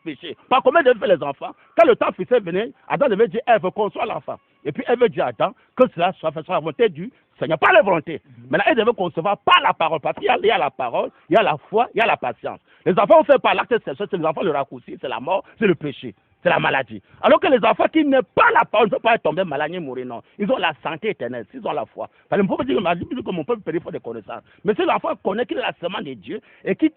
péché. Par combien de fait les enfants? Quand le temps fixé venait, Adam devait dire, elle veut concevoir l'enfant. Et puis elle veut dire à Adam que cela soit fait sur la volonté du Seigneur, pas la volonté. Maintenant, elle devait concevoir par la parole, parce qu'il y a la parole, il y a la foi, il y a la patience. Les enfants ont fait par l'acte sexuel, c'est les enfants le raccourci, c'est la mort, c'est le péché. C'est la maladie. Alors que les enfants qui n'ont pas la parole ne peuvent pas tomber malades ni mourir, non. Ils ont la santé éternelle, s'ils ont la foi. Parce que dire que mon peuple périt faute de connaissances. Mais si l'enfant connaît qu'il est la semence de Dieu et qui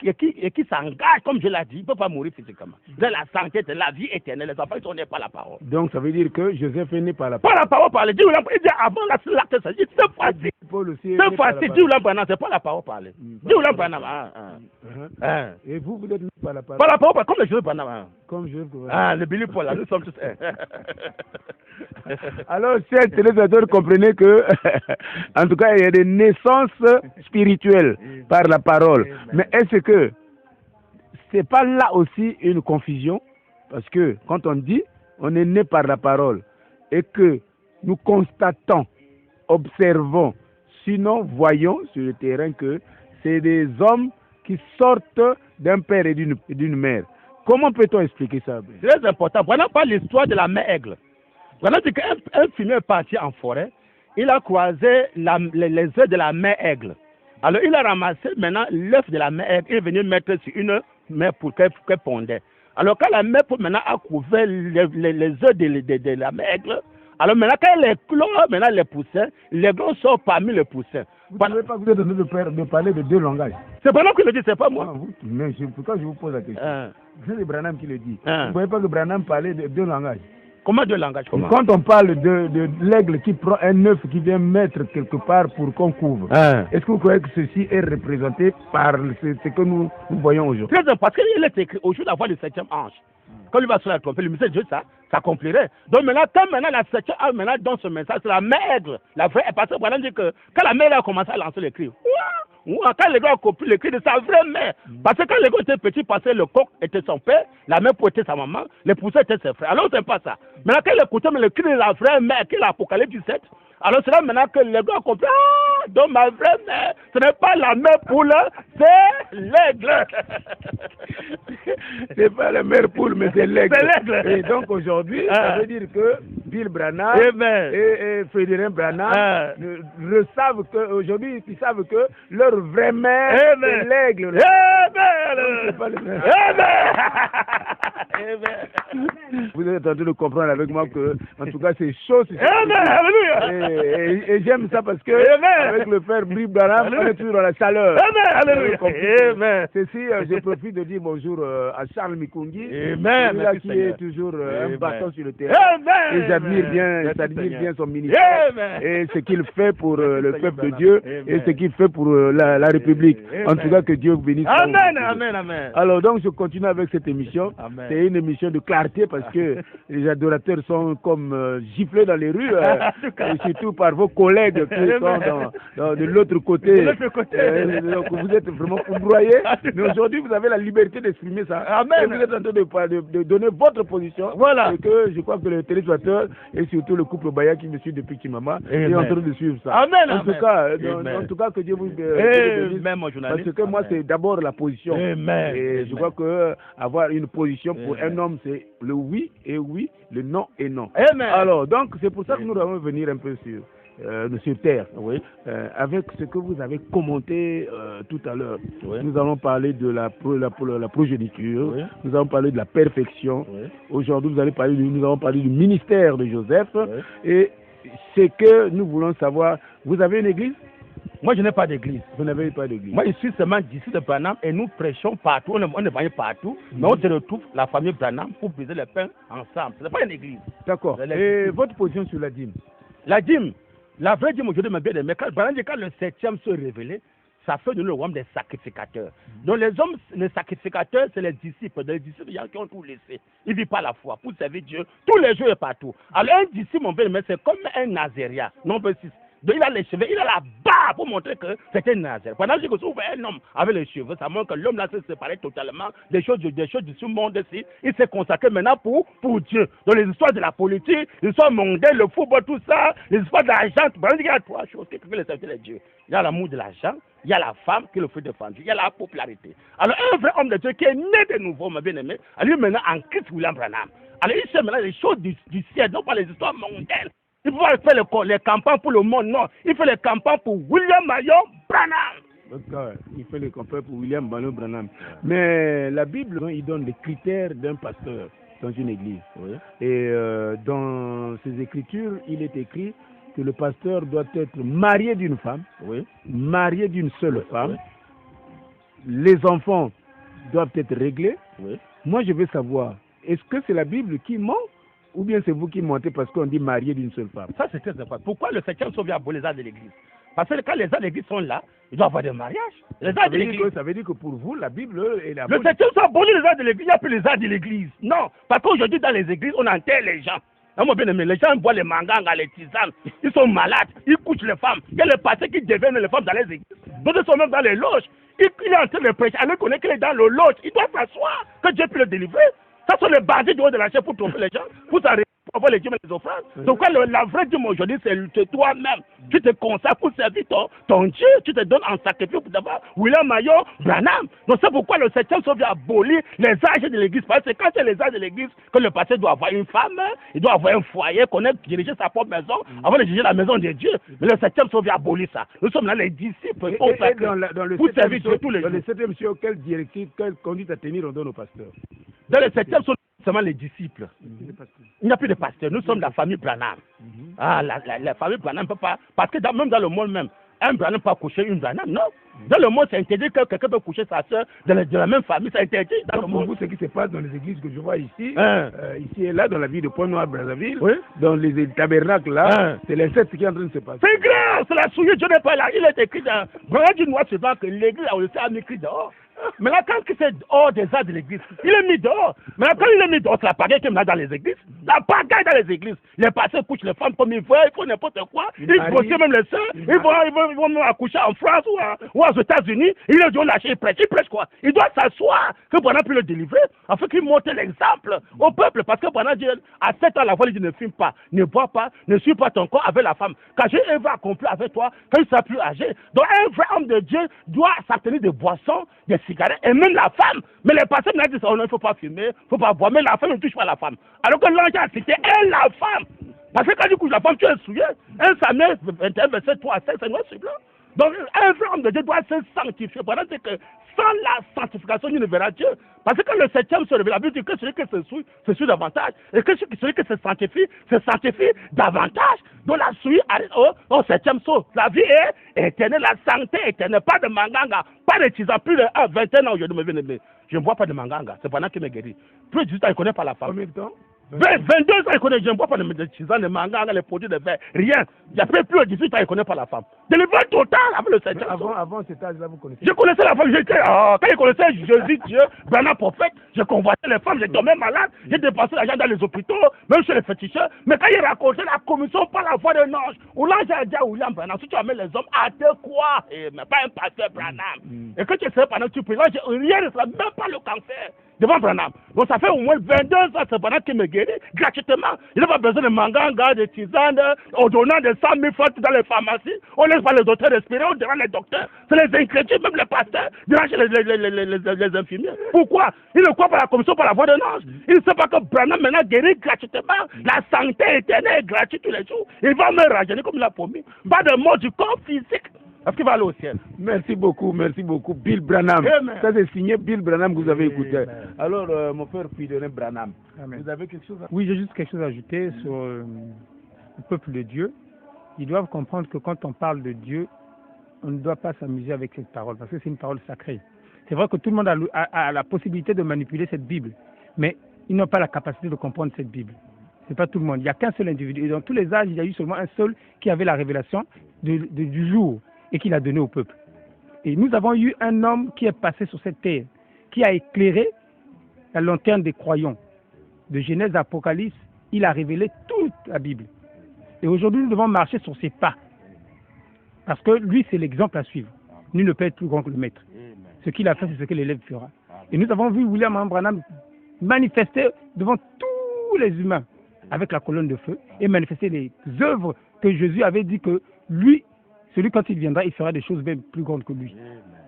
s'engage, comme je l'ai dit, il ne peut pas mourir physiquement. Il a la santé, la vie éternelle. Les enfants, ils sont nés par la parole. Donc ça veut dire que Joseph est né par la parole. Pas la parole parlée. Dieu avant l'acte, cette fois-ci. Cette fois-ci, Dieu c'est pas la parole parlée. Dieu Et vous êtes né par la parole. Par la parole, comme le Joseph Panama. Comme Joseph. Le Billy Paul, là, nous sommes tous Alors, chers téléspectateurs, comprenez que, en tout cas, il y a des naissances spirituelles par la parole. Mais est-ce que c'est pas là aussi une confusion? Parce que quand on dit on est né par la parole et que nous constatons, observons, sinon voyons sur le terrain que c'est des hommes qui sortent d'un père et d'une mère. Comment peut-on expliquer ça? Très important. Voilà pas l'histoire de la mère aigle. Voilà dit qu'un fumier est parti en forêt, il a croisé les œufs de la mère aigle. Alors il a ramassé maintenant l'œuf de la mère aigle, il est venu mettre sur une mère pour qu'elle pondait. Alors quand la mère maintenant a couvert les œufs de la mère aigle, alors maintenant quand les clones maintenant les poussins, les gros sortent parmi les poussins. Vous ne savez pas que vous êtes en train de parler de deux langages. C'est pas moi qui le dis, c'est pas moi. Mais pourquoi je vous pose la question? C'est Branham qui le dit. Vous ne voyez pas que Branham parlait de deux langages? Comment deux langages? Comment? Quand on parle de l'aigle qui prend un œuf qui vient mettre quelque part pour qu'on couvre, est-ce que vous croyez que ceci est représenté par ce que nous voyons aujourd'hui? Très important, parce qu'il est écrit au jour de la voix du septième ange. Quand il va sur la trompette, le message de Dieu, ça s'accomplirait. Donc maintenant, quand maintenant la septième ange maintenant donne ce message, c'est la mère aigle. La vraie, parce que voilà, dit que quand la mère a commencé à lancer les cris, quand les gars ont compris les cris de sa vraie mère, parce que quand les gars étaient petits, parce que le coq était son père, la mère était sa maman, les poussins étaient ses frères. Alors c'est pas ça. Maintenant, quand ils écoutaient le cri de la vraie mère, qui est l'Apocalypse 17, alors c'est là maintenant que les gars ont compris, donc ma vraie mère, ce n'est pas la mère poule, c'est l'aigle. C'est pas la mère poule, mais c'est l'aigle. C'est l'aigle. Et donc aujourd'hui, ça veut dire que Bill Branham et Frédéric Branham savent que aujourd'hui, ils savent que leur vraie mère, c'est l'aigle. C'est pas le même. Vous êtes en train de comprendre avec moi que, en tout cas, c'est chaud. Et j'aime ça parce que, avec le frère Bill Branham, on est toujours dans la chaleur. Ceci, je profite de dire bonjour à Charles Mikungi, celui-là qui est toujours un bâton sur le terrain. Et j'admire bien son ministère et ce qu'il fait pour le peuple de Dieu et ce qu'il fait pour la République. En tout cas, que Dieu vous bénisse. Amen. Alors donc, je continue avec cette émission. C'est une émission de clarté parce que les adorateurs sont comme giflés dans les rues, et surtout par vos collègues qui sont de l'autre côté. Donc vous êtes vraiment foudroyés. Mais aujourd'hui, vous avez la liberté d'exprimer ça. Et vous êtes en train de donner votre position. Voilà. Et que je crois que le téléspectateur et surtout le couple Baya qui me suit depuis Kimama est en train de suivre ça. En tout cas, que Dieu vous bénisse. Parce que moi, c'est d'abord la position. Et je crois que avoir une position pour un homme, c'est le oui et oui, le non et non. Alors, donc, c'est pour ça que nous devons venir un peu sur terre, avec ce que vous avez commenté tout à l'heure. Nous allons parler de la progéniture, nous allons parler de la perfection. Aujourd'hui, nous allons parler du ministère de Joseph. Et ce que nous voulons savoir, vous avez une église? Moi, je n'ai pas d'église. Vous n'avez pas d'église? Moi, je suis seulement d'ici de Branham et nous prêchons partout. On est banni partout, mais on se retrouve, la famille Branham, pour briser le pain ensemble. Ce n'est pas une église. D'accord. Et votre position sur la dîme? La dîme, la vraie dîme aujourd'hui, mais bien aimé, quand le septième se révélait, ça fait de nous le royaume des sacrificateurs. Donc les hommes, les sacrificateurs, c'est les disciples. Les disciples, il y en a qui ont tout laissé. Ils ne vivent pas la foi pour servir Dieu tous les jours et partout. Alors un disciple, mon bien aimé, c'est comme un Nazaréen. Non, Donc il a les cheveux, il a la barbe pour montrer que c'était Nazareth. Pendant que vous voyez un homme avec les cheveux, ça montre que l'homme là s'est séparé totalement des choses du monde-ci. Il s'est consacré maintenant pour Dieu. Dans les histoires de la politique, les histoires mondaines, le football, tout ça, les histoires de l'argent, il y a trois choses qui fait le service de Dieu. Il y a l'amour de l'argent, il y a la femme qui le fait défendre, il y a la popularité. Alors un vrai homme de Dieu qui est né de nouveau, ma bien-aimé, lui maintenant en Christ William Branham. Alors il sait maintenant les choses du ciel, non pas les histoires mondaines. Il ne peut pas faire les campagnes pour le monde, non. Il fait les campagnes pour William Marion Branham. D'accord, il fait les campagnes pour William Marion Branham. Mais la Bible, il donne les critères d'un pasteur dans une église. Oui. Et dans ces écritures, il est écrit que le pasteur doit être marié d'une femme, oui, marié d'une seule femme. Oui. Les enfants doivent être réglés. Oui. Moi, je veux savoir, est-ce que c'est la Bible qui ment ou bien c'est vous qui mentez parce qu'on dit marié d'une seule femme? Ça, c'est très important. Pourquoi le 7e sauve abolir les arts de l'église? Parce que quand les arts de l'église sont là, il doit y avoir des mariages. Ça veut dire que pour vous, la Bible est la bonne. Le 7e sauve abolir les arts de l'église, il n'y a plus les arts de l'église. Non, parce qu'aujourd'hui, dans les églises, on enterre les gens. Bien aimé, les gens voient les mangangas, les tisanes, ils sont malades, ils couchent les femmes. Il y a les pasteurs qui deviennent les femmes dans les églises. D'autres sont même dans les loges. Il est en train de prêcher, alors qu'on est qu'il est dans le loge, il doit s'asseoir, que Dieu peut le délivrer. Ça sont les bandits du haut de la chair pour tromper les gens, pour s'arrêter, pour avoir les dîmes et les offrandes. Donc la vraie dîme aujourd'hui, c'est toi-même. Tu te consacres pour servir ton Dieu, tu te donnes en sacrifice pour d'avoir William Marion Branham. Donc c'est pourquoi le 7e sauve abolit les âges de l'église. Parce que quand c'est les âges de l'église, que le pasteur doit avoir une femme, il doit avoir un foyer, connaître, diriger sa propre maison, avant de diriger la maison de Dieu. Mais le 7e sauve abolit ça. Nous sommes là les disciples pour servir Dieu tous les jours. Dans le 7e sauve, quelle directive, quelle conduite à tenir on donne aux pasteurs? Dans le 7e sauve, seulement les disciples. Il n'y a plus de pasteurs. Nous sommes la famille Branham. La famille Branham ne peut pas. Parce que même dans le monde même, un Branham ne peut pas coucher une Branham, non. Dans le monde, c'est interdit que quelqu'un peut coucher sa soeur de la même famille. C'est interdit dans le monde. Pour vous, ce qui se passe dans les églises que je vois ici, ici et là, dans la ville de Pointe-Noire-Brazzaville, dans les tabernacles là, c'est l'inceste qui est en train de se passer. C'est grave, c'est la souillure, Dieu n'est pas là. Il est écrit dans Branham du Noir souvent que l'église a aussi écrit dehors. Mais là, quand c'est hors des arts de l'église, il est mis dehors. Mais là, quand il est mis dehors, c'est la pagaille qui est dans les églises. La pagaille dans les églises. Les pasteurs couchent les femmes comme ils veulent, ils font n'importe quoi. Ils bossent même les sœurs. Ils vont même accoucher en France ou aux États-Unis. Ils les ont lâché, ils prêchent quoi? Il doit s'asseoir, que pendant puis le délivrer, afin qu'il montre l'exemple au peuple. Parce que pendant Dieu, à 7 ans, la voix, il dit ne fume pas, ne bois pas, ne suis pas ton corps avec la femme. Quand Dieu va accomplir avec toi, quand il sera plus âgé. Donc un vrai homme de Dieu doit s'abstenir de boissons, des cigarettes et même la femme. Mais les pasteurs m'ont dit ça, il ne faut pas fumer, il ne faut pas boire, mais la femme ne touche pas la femme. Alors que l'ange a cité elle, la femme. Parce que quand tu couches la femme, tu es souillé. 1 Samuel 21, verset 3 à 5, c'est noir sur blanc. Donc un vrai homme de Dieu doit se sanctifier. Pendant que sans la sanctification, il ne verra Dieu. Parce que le 7e se révèle, la Bible dit que celui qui se suit davantage, et que celui qui se sanctifie davantage. Donc la suite au 7e saut. La vie est éternelle, la santé est éternelle, pas de manganga, pas de tisane, plus de 21 ans aujourd'hui, je ne bois pas de manganga, c'est pendant qu'il me guérit. Plus de 18 ans, il ne connaît pas la femme. Combien de temps? 22 ans, il connaît, je ne bois pas de tisane, de manganga, les produits de verre, rien. Il y a plus de 18 ans, il ne connaît pas la femme. Délivrance totale avec le 7e saut. Avant cet âge-là, vous connaissez? Je connaissais la femme, quand il connaissait Jésus, Dieu, Branham prophète, je convoitais les femmes, j'ai tombé malade, j'ai dépensé l'argent dans les hôpitaux, même chez les féticheurs. Mais quand il racontait la commission par la voix d'un ange, où l'ange a dit à William Branham, si tu amènes les hommes à te croire, mais pas un pasteur Branham. Et que tu sais pendant que tu pries, rien ne sera, même pas le cancer. Devant Branham. Donc ça fait au moins 22 ans, c'est pendant qu'il me guérit gratuitement. Il n'a pas besoin de manganga, de tisane, en donnant des 100 000 francs dans les pharmacies. On laisse pas les docteurs respirer, on demande les docteurs. C'est les incrédules, même les pasteurs, déranger les infirmiers. Pourquoi? Il ne croit pas la commission par la voix d'un ange. Il ne sait pas que Branham maintenant guérit gratuitement. La santé éternelle est gratuite tous les jours. Il va me rajeunir comme il l'a promis. Pas de mort du corps physique. Parce qu'il va aller au ciel. Merci beaucoup, Bill Branham. Amen. Ça c'est signé Bill Branham que vous avez écouté. Alors, mon père Puydonné Branham, Amen. Vous avez quelque chose à... Oui, j'ai juste quelque chose à ajouter sur le peuple de Dieu. Ils doivent comprendre que quand on parle de Dieu, on ne doit pas s'amuser avec cette parole, parce que c'est une parole sacrée. C'est vrai que tout le monde a la possibilité de manipuler cette Bible, mais ils n'ont pas la capacité de comprendre cette Bible. Ce n'est pas tout le monde. Il n'y a qu'un seul individu. Et dans tous les âges, il y a eu seulement un seul qui avait la révélation du jour et qui l'a donné au peuple. Et nous avons eu un homme qui est passé sur cette terre, qui a éclairé la lanterne des croyants. De Genèse à Apocalypse, il a révélé toute la Bible. Et aujourd'hui, nous devons marcher sur ses pas. Parce que lui, c'est l'exemple à suivre. Nul ne peut être plus grand que le maître. Ce qu'il a fait, c'est ce que l'élève fera. Et nous avons vu William Branham manifester devant tous les humains avec la colonne de feu et manifester les œuvres que Jésus avait dit que lui, celui quand il viendra, il fera des choses même plus grandes que lui.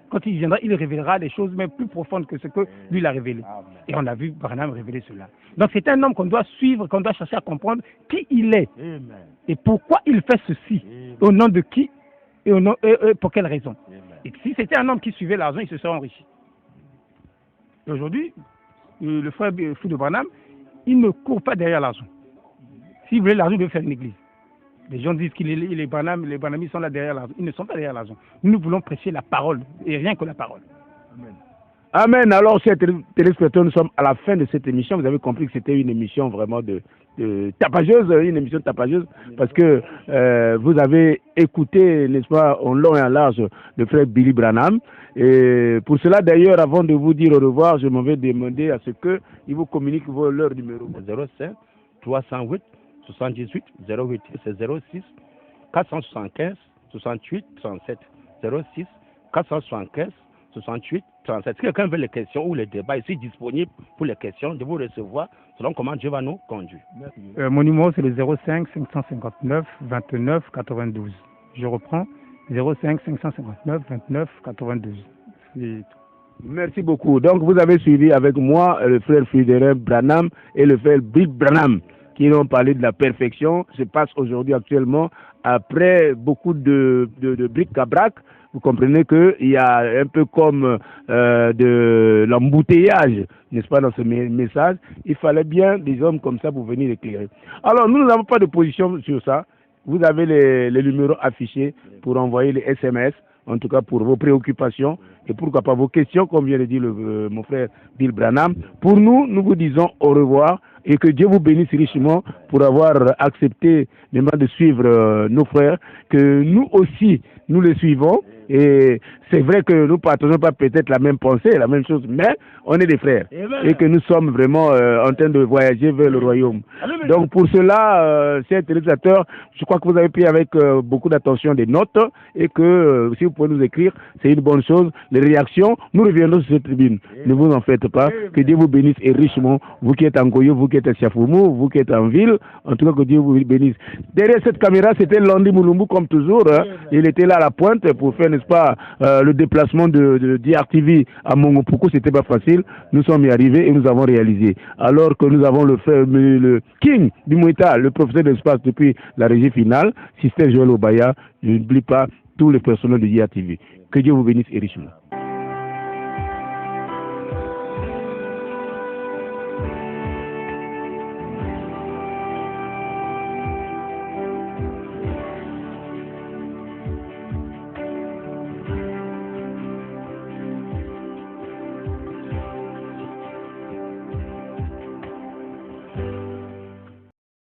Quand il viendra, il révélera des choses même plus profondes que ce que lui l'a révélé. Et on a vu Branham révéler cela. Donc c'est un homme qu'on doit suivre, qu'on doit chercher à comprendre qui il est et pourquoi il fait ceci, au nom de qui et pour quelle raison. Et si c'était un homme qui suivait l'argent, il se serait enrichi. Et aujourd'hui, le frère fou de Branham, il ne court pas derrière l'argent. S'il voulait l'argent, il devait faire une église. Les gens disent que les Branhamistes sont là derrière l'argent. Ils ne sont pas derrière l'argent. Nous voulons prêcher la parole et rien que la parole. Amen. Amen. Alors, chers téléspectateurs, nous sommes à la fin de cette émission. Vous avez compris que c'était une émission vraiment de tapageuse, une émission tapageuse, parce que vous avez écouté, n'est-ce pas, en long et en large, le frère Billy Branham. Et pour cela, d'ailleurs, avant de vous dire au revoir, je m'en vais demander à ce qu'il vous communique leur numéro. 05 308 78 08, c'est 06 475 68 37. 06 475 68 37. Si quelqu'un veut les questions ou les débats, ici disponible pour les questions, de vous recevoir selon comment Dieu va nous conduire. Mon numéro c'est le 05 559 29 92. Je reprends 05 559 29 92. Merci beaucoup. Donc vous avez suivi avec moi le frère Frédéric Branham et le frère Bill Branham qui ont parlé de la perfection. Se passe aujourd'hui actuellement après beaucoup de bric-à-brac. Vous comprenez qu'il y a un peu comme de l'embouteillage, n'est-ce pas, dans ce message. Il fallait bien des hommes comme ça pour venir éclairer. Alors, nous n'avons pas de position sur ça. Vous avez les numéros affichés pour envoyer les SMS, en tout cas pour vos préoccupations et pourquoi pas vos questions, comme vient de dire mon frère Bill Branham. Pour nous, nous vous disons au revoir et que Dieu vous bénisse richement pour avoir accepté de suivre nos frères, que nous aussi, nous les suivons. Et c'est vrai que nous ne partageons pas peut-être la même pensée, la même chose, mais on est des frères. Et que nous sommes vraiment en train de voyager vers le royaume. Donc pour cela, chers téléspectateurs, je crois que vous avez pris avec beaucoup d'attention des notes et que si vous pouvez nous écrire, c'est une bonne chose. Les réactions, nous reviendrons sur cette tribune. Ne vous en faites pas. Que Dieu vous bénisse et richement. Vous qui êtes en Goyo, vous qui êtes à Chafoumou, vous qui êtes en ville, en tout cas que Dieu vous bénisse. Derrière cette caméra, c'était Landy Moulumbu comme toujours. Il était là à la pointe pour faire, n'est-ce pas, le déplacement de DRTV à Mongopoukou, c'était pas facile. Nous sommes y arrivés et nous avons réalisé. Alors que nous avons le King du Mouita, le professeur d'espace depuis la régie finale, Sister Joël Obaya, je n'oublie pas tous les personnels de DRTV. Que Dieu vous bénisse et richement.